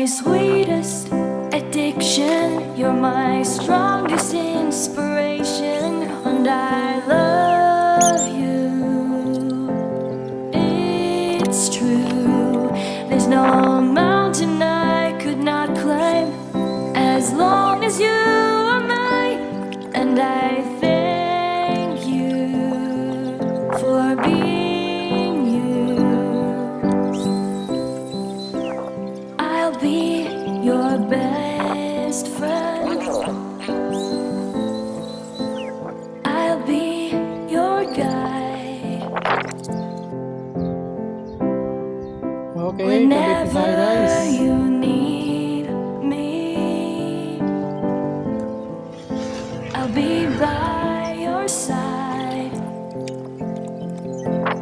sweetest addiction, you're my strongest inspiration, and I love you. It's true, there's no mountain I could not climb as long as you are mine, and I thank you for being you. I'll be your best friend. I'll be your guide. Okay, kabit na tayo guys. Whenever you need me, I'll be by your side.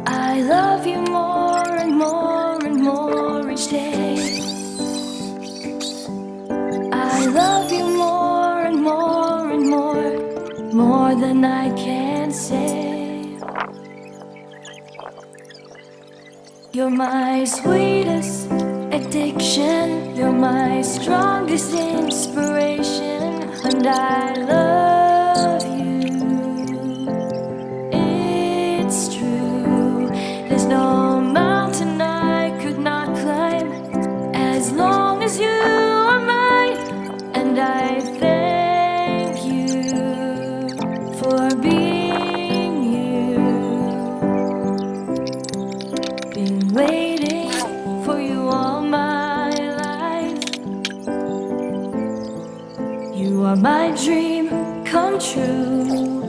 I love you more and more and more each day. I love you more and more and more than I can say. You're my sweetest addiction, you're my strongest inspiration, and I love you. It's true, there's no mountain I could not climb as long as you are mine, and I thank you for being you. Been waiting for you all my life. You are my dream come true.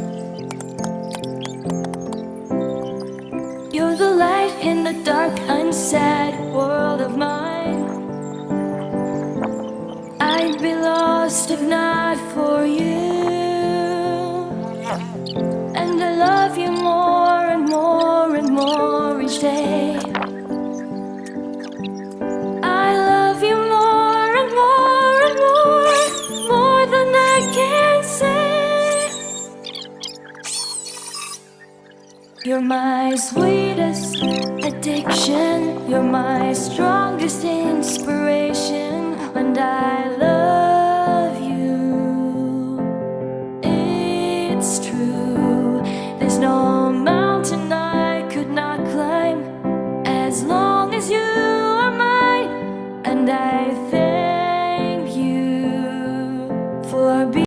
You're the light in the dark, unsaid world of mine. I'd be lost if not for you. And I love you more and more and more each day. I love you more and more and more than I can say. You're my sweetest addiction, you're my strongest inspiration, and I love you. It's true, there's no mountain I could not climb as long as you are mine, and I think